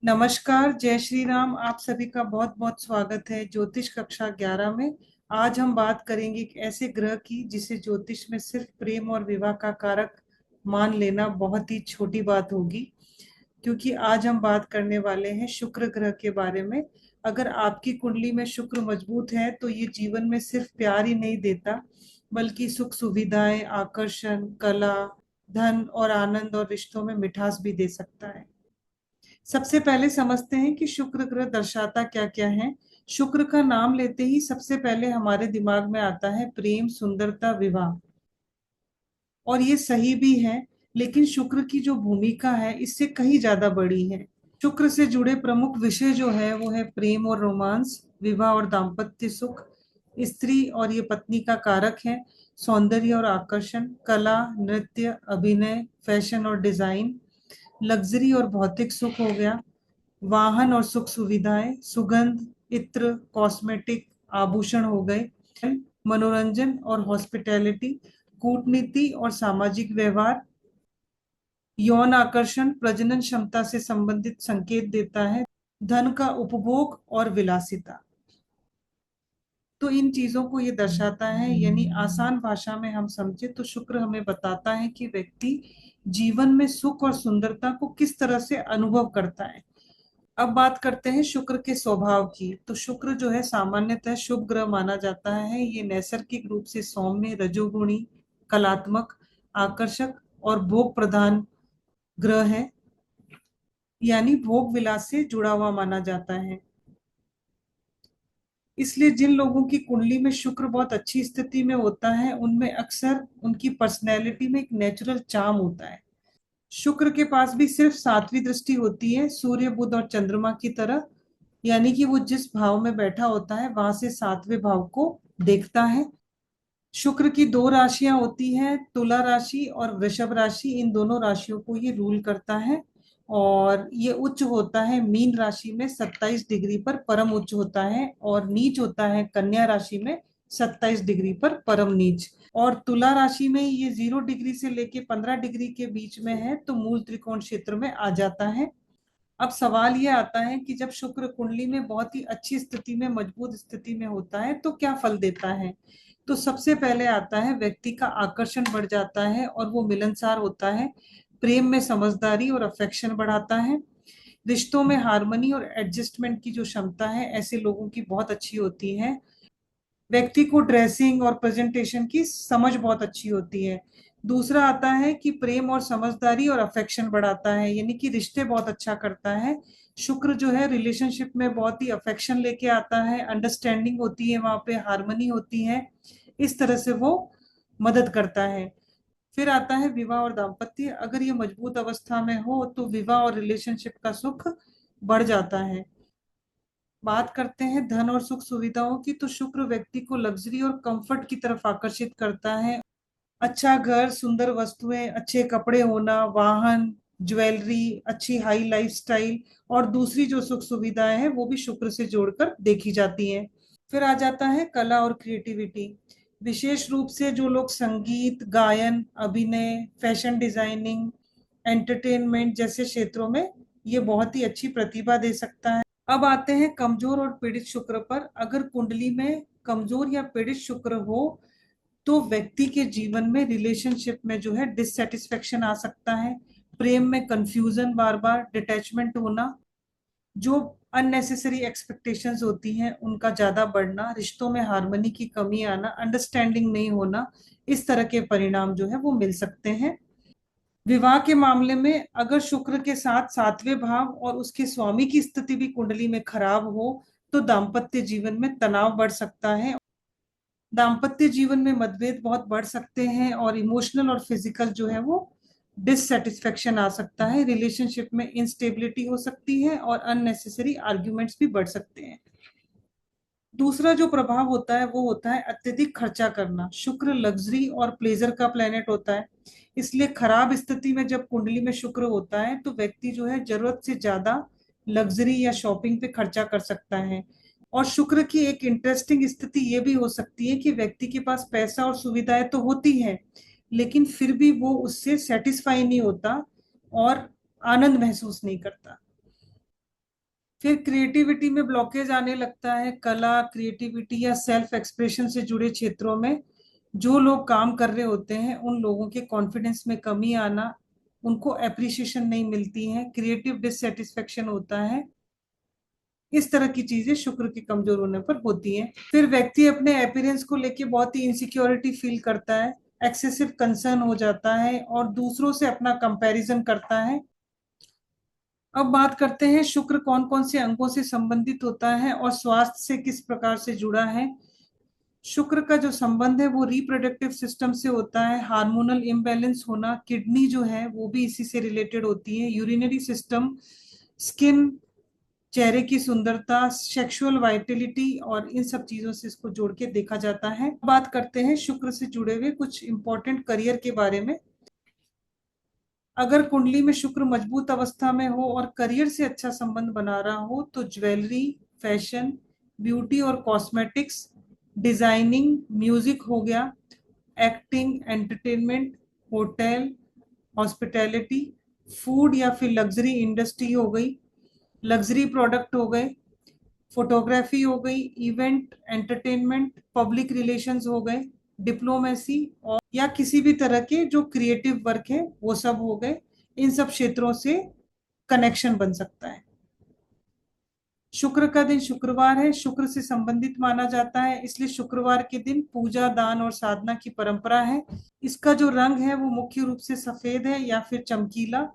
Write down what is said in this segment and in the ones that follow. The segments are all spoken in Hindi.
नमस्कार, जय श्री राम। आप सभी का बहुत बहुत स्वागत है ज्योतिष कक्षा 11 में। आज हम बात करेंगे एक ऐसे ग्रह की जिसे ज्योतिष में सिर्फ प्रेम और विवाह का कारक मान लेना बहुत ही छोटी बात होगी। क्योंकि आज हम बात करने वाले हैं शुक्र ग्रह के बारे में। अगर आपकी कुंडली में शुक्र मजबूत है तो ये जीवन में सिर्फ प्यार ही नहीं देता, बल्कि सुख सुविधाएं, आकर्षण, कला, धन और आनंद और रिश्तों में मिठास भी दे सकता है। सबसे पहले समझते हैं कि शुक्र ग्रह दर्शाता क्या क्या है। शुक्र का नाम लेते ही सबसे पहले हमारे दिमाग में आता है प्रेम, सुंदरता, विवाह। और ये सही भी है, लेकिन शुक्र की जो भूमिका है इससे कहीं ज्यादा बड़ी है। शुक्र से जुड़े प्रमुख विषय जो है वो है प्रेम और रोमांस, विवाह और दाम्पत्य सुख, स्त्री और ये पत्नी का कारक है, सौंदर्य और आकर्षण, कला, नृत्य, अभिनय, फैशन और डिजाइन, लग्जरी और भौतिक सुख हो गया, वाहन और सुख सुविधाएं, सुगंध, इत्र, कॉस्मेटिक, आभूषण हो गए, मनोरंजन और हॉस्पिटैलिटी, कूटनीति और सामाजिक व्यवहार, यौन आकर्षण, प्रजनन क्षमता से संबंधित संकेत देता है, धन का उपभोग और विलासिता। तो इन चीजों को ये दर्शाता है, यानी आसान भाषा में हम समझे तो शुक्र हमें बताता है कि व्यक्ति जीवन में सुख और सुंदरता को किस तरह से अनुभव करता है। अब बात करते हैं शुक्र के स्वभाव की। तो शुक्र जो है सामान्यतः शुभ ग्रह माना जाता है। ये नैसर्गिक रूप से सौम्य, रजोगुणी, कलात्मक, आकर्षक और भोग प्रधान ग्रह है, यानी भोग विलास से जुड़ा हुआ माना जाता है। इसलिए जिन लोगों की कुंडली में शुक्र बहुत अच्छी स्थिति में होता है उनमें अक्सर उनकी पर्सनैलिटी में एक नेचुरल चार्म होता है। शुक्र के पास भी सिर्फ सातवीं दृष्टि होती है, सूर्य, बुध और चंद्रमा की तरह, यानी कि वो जिस भाव में बैठा होता है वहां से सातवें भाव को देखता है। शुक्र की दो राशियां होती हैं, तुला राशि और वृषभ राशि। इन दोनों राशियों को ये रूल करता है। और ये उच्च होता है मीन राशि में 27 डिग्री पर परम उच्च होता है, और नीच होता है कन्या राशि में 27 डिग्री पर परम नीच। और तुला राशि में ये 0 डिग्री से लेके 15 डिग्री के बीच में है, तो मूल त्रिकोण क्षेत्र में आ जाता है। अब सवाल ये आता है कि जब शुक्र कुंडली में बहुत ही अच्छी स्थिति में, मजबूत स्थिति में होता है तो क्या फल देता है। तो सबसे पहले आता है व्यक्ति का आकर्षण बढ़ जाता है और वो मिलनसार होता है। प्रेम में समझदारी और अफेक्शन बढ़ाता है। रिश्तों में हार्मनी और एडजस्टमेंट की जो क्षमता है ऐसे लोगों की बहुत अच्छी होती है। व्यक्ति को ड्रेसिंग और प्रेजेंटेशन की समझ बहुत अच्छी होती है। दूसरा आता है कि प्रेम और समझदारी और अफेक्शन बढ़ाता है, यानी कि रिश्ते बहुत अच्छा करता है। शुक्र जो है रिलेशनशिप में बहुत ही अफेक्शन लेके आता है, अंडरस्टैंडिंग होती है, वहां पे हार्मनी होती है। इस तरह से वो मदद करता है। फिर आता है विवाह और दाम्पत्य। अगर ये मजबूत अवस्था में हो तो विवाह और रिलेशनशिप का सुख बढ़ जाता है। बात करते हैं धन और सुख सुविधाओं की। तो शुक्र व्यक्ति को लग्जरी और कंफर्ट की तरफ आकर्षित करता है। अच्छा घर, सुंदर वस्तुएं, अच्छे कपड़े होना, वाहन, ज्वेलरी, अच्छी हाई लाइफस्टाइल और दूसरी जो सुख सुविधाएं हैं वो भी शुक्र से जोड़कर देखी जाती हैं। फिर आ जाता है कला और क्रिएटिविटी। विशेष रूप से जो लोग संगीत, गायन, अभिनय, फैशन डिजाइनिंग, एंटरटेनमेंट जैसे क्षेत्रों में ये बहुत ही अच्छी प्रतिभा दे सकता है। अब आते हैं कमजोर और पीड़ित शुक्र पर। अगर कुंडली में कमजोर या पीड़ित शुक्र हो तो व्यक्ति के जीवन में रिलेशनशिप में जो है डिससेटिस्फेक्शन आ सकता है, प्रेम में कंफ्यूजन, बार बार डिटैचमेंट होना, जो अननेसेसरी एक्सपेक्टेशंस होती हैं उनका ज्यादा बढ़ना, रिश्तों में हार्मनी की कमी आना, अंडरस्टैंडिंग नहीं होना, इस तरह के परिणाम जो है वो मिल सकते हैं। विवाह के मामले में अगर शुक्र के साथ सातवें भाव और उसके स्वामी की स्थिति भी कुंडली में खराब हो तो दाम्पत्य जीवन में तनाव बढ़ सकता है। दाम्पत्य जीवन में मतभेद बहुत बढ़ सकते हैं और इमोशनल और फिजिकल जो है वो डिससेटिस्फेक्शन आ सकता है। रिलेशनशिप में इंस्टेबिलिटी हो सकती है और अननेसेसरी आर्ग्यूमेंट्स भी बढ़ सकते हैं। दूसरा जो प्रभाव होता है वो होता है अत्यधिक खर्चा करना। शुक्र लग्जरी और प्लेजर का प्लेनेट होता है, इसलिए खराब स्थिति में जब कुंडली में शुक्र होता है तो व्यक्ति जो है जरूरत से ज्यादा लग्जरी या शॉपिंग पे खर्चा कर सकता है। और शुक्र की एक इंटरेस्टिंग स्थिति ये भी हो सकती है कि व्यक्ति के पास पैसा और सुविधाएं तो होती है, लेकिन फिर भी वो उससे सेटिस्फाई नहीं होता और आनंद महसूस नहीं करता। फिर क्रिएटिविटी में ब्लॉकेज आने लगता है। कला, क्रिएटिविटी या सेल्फ एक्सप्रेशन से जुड़े क्षेत्रों में जो लोग काम कर रहे होते हैं उन लोगों के कॉन्फिडेंस में कमी आना, उनको अप्रिसिएशन नहीं मिलती है, क्रिएटिव डिससेटिस्फेक्शन होता है। इस तरह की चीजें शुक्र के कमजोर होने पर होती हैं। फिर व्यक्ति अपने अपीयरेंस को लेके बहुत ही इनसिक्योरिटी फील करता है, एक्सेसिव कंसर्न हो जाता है और दूसरों से अपना कंपैरिजन करता है। अब बात करते हैं शुक्र कौन कौन से अंगों से संबंधित होता है और स्वास्थ्य से किस प्रकार से जुड़ा है। शुक्र का जो संबंध है वो रिप्रोडक्टिव सिस्टम से होता है। हार्मोनल इम्बैलेंस होना, किडनी जो है वो भी इसी से रिलेटेड होती है। यूरिनरी सिस्टम, स्किन, चेहरे की सुंदरता, सेक्सुअल वाइटलिटी और इन सब चीजों से इसको जोड़ के देखा जाता है। बात करते हैं शुक्र से जुड़े हुए कुछ इंपॉर्टेंट करियर के बारे में। अगर कुंडली में शुक्र मजबूत अवस्था में हो और करियर से अच्छा संबंध बना रहा हो तो ज्वेलरी, फैशन, ब्यूटी और कॉस्मेटिक्स, डिजाइनिंग, म्यूजिक हो गया, acting, entertainment, hotel, hospitality, food या फिर लग्जरी इंडस्ट्री हो गई, लग्जरी प्रोडक्ट हो गए, फोटोग्राफी हो गई, इवेंट एंटरटेनमेंट, पब्लिक रिलेशंस हो गए, डिप्लोमेसी और या किसी भी तरह के जो क्रिएटिव वर्क है वो सब हो गए। इन सब क्षेत्रों से कनेक्शन बन सकता है। शुक्र का दिन शुक्रवार है, शुक्र से संबंधित माना जाता है, इसलिए शुक्रवार के दिन पूजा, दान और साधना की परंपरा है। इसका जो रंग है वो मुख्य रूप से सफेद है या फिर चमकीला।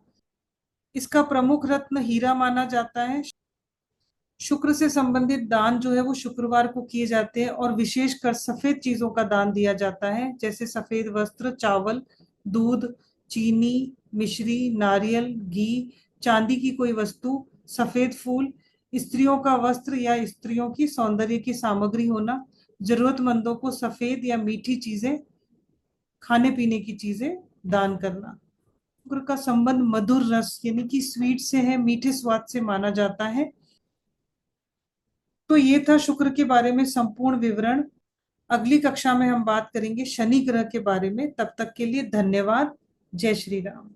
इसका प्रमुख रत्न हीरा माना जाता है। शुक्र से संबंधित दान जो है वो शुक्रवार को किए जाते हैं और विशेषकर सफेद चीजों का दान दिया जाता है, जैसे सफेद वस्त्र, चावल, दूध, चीनी, मिश्री, नारियल, घी, चांदी की कोई वस्तु, सफेद फूल, स्त्रियों का वस्त्र या स्त्रियों की सौंदर्य की सामग्री होना, जरूरतमंदों को सफेद या मीठी चीजें, खाने पीने की चीजें दान करना। शुक्र का संबंध मधुर रस यानी कि स्वीट से है, मीठे स्वाद से माना जाता है। तो ये था शुक्र के बारे में संपूर्ण विवरण। अगली कक्षा में हम बात करेंगे शनि ग्रह के बारे में। तब तक के लिए धन्यवाद। जय श्री राम।